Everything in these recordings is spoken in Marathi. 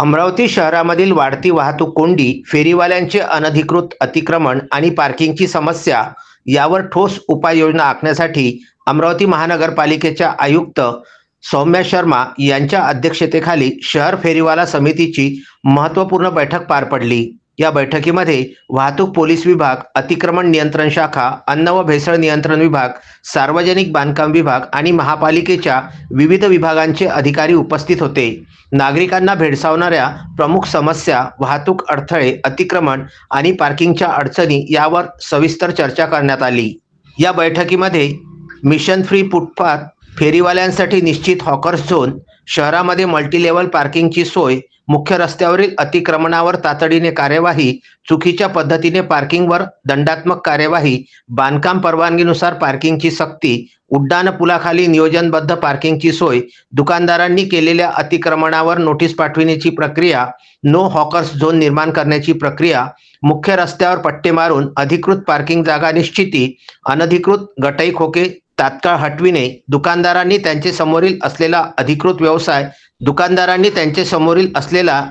अमरावती शहरामधील वाढती वाहतूक कोंडी, फेरीवाल्यांचे अनधिकृत अतिक्रमण आणि पार्किंगची समस्या यावर ठोस उपाययोजना आखण्यासाठी अमरावती महानगरपालिकेच्या आयुक्त सौम्या शर्मा यांच्या अध्यक्षतेखाली शहर फेरीवाला समितीची महत्त्वपूर्ण बैठक पार पडली। या बैठकीमध्ये वाहतूक पोलीस विभाग, अतिक्रमण नियंत्रण शाखा, अन्न व भेसळ नियंत्रण विभाग, सार्वजनिक बांधकाम विभाग आणि महापालिकेच्या विविध विभागांचे अधिकारी उपस्थित होते। नागरिकांना भेडसावणाऱ्या प्रमुख समस्या, वाहतूक अडथळे, अतिक्रमण आणि पार्किंगच्या अडचणी यावर सविस्तर चर्चा करण्यात आली। या बैठकीमध्ये मिशन फ्री फुटपाथ, फेरीवाल्यांसाठी निश्चित हॉकर्स झोन, शहरामध्ये मल्टीलेवल पार्किंगची सोय, मुख्य रस्त्यावरील अतिक्रमणावर तातडीने कार्यवाही, चुकीच्या पद्धतीने पार्किंगवर दंडात्मक कार्यवाही, बांधकाम परवानगीनुसार पार्किंगची सक्ती, उड्डाण पुलाखाली नियोजनबद्ध पार्किंगची सोय, दुकानदारांनी केलेल्या अतिक्रमणावर नोटीस पाठविण्याची प्रक्रिया, नो हॉकर्स झोन निर्माण करण्याची प्रक्रिया, मुख्य रस्त्यावर पट्टे मारून अधिकृत पार्किंग जागा निश्चिती, अनधिकृत गटई खोके तात्काळ हटविणे, दुकानदारांनी त्यांचे समोरील असलेला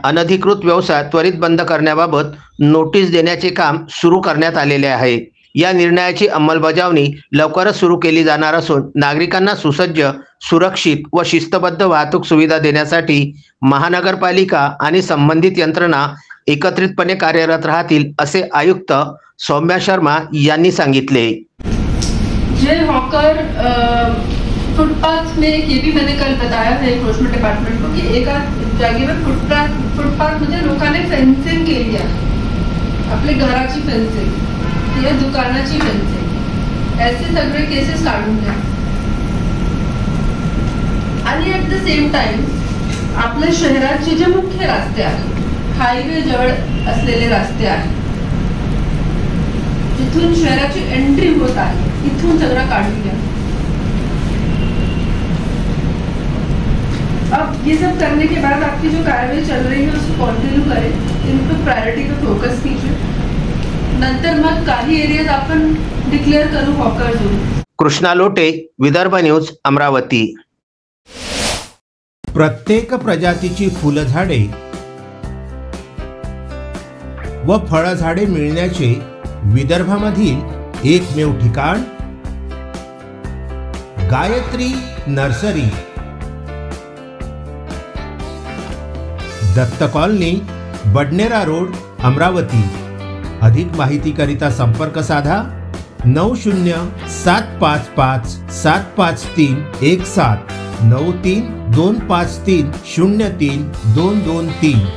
अनधिकृत व्यवसाय त्वरित बंद करण्याबाबत नोटीस देण्याचे काम सुरू करण्यात आलेले आहे। या निर्णयाची अंमलबजावणी लवकरच सुरू केली जाणार असून नागरिकांना सुसज्ज, सुरक्षित व शिस्तबद्ध वाहतूक सुविधा देण्यासाठी महानगरपालिका आणि संबंधित यंत्रणा एकत्रितपणे कार्यरत राहतील, असे आयुक्त सौम्या शर्मा यांनी सांगितले। जे हॉकर फुटपाथ में, ये भी मैंने कल बताया था एनफोर्समेंट डिपार्टमेंट को कि एका जागेवर फुटपाथ म्हणजे लोकांनी फेन्सिंग केली आहे, आपले घराची फेन्सिंग किंवा दुकानाची फेन्सिंग, असे सगळे केसेस काढून द्या। आणि ॲट द सेम टाइम आपल्या शहराचे जे मुख्य रस्ते आहेत, हायवे जवळ असलेले रस्ते आहेत, जिथून शहराची एंट्री होत आहे, इथून सगळं काढून द्या। अब ये सब करने के बाद आपकी जो कार्रवाई चल रही है उसको कंटिन्यू करें, इन पे प्रायोरिटी पे फोकस कीजिए। नंतर मग काही एरियाज आपण डिक्लेअर करू hawker zone. Krishna Lote, Vidarbha news, Amravati. प्रत्येक प्रजातीची फुलझाडे व फळझाडे मिळण्याचे विदर्भामधील एकमेव ठिकाण Gayatri nursery, Datt colony, Badnera road, Amravati. अधिक माहितीकरिता संपर्क साधा 9075575317 9325303223।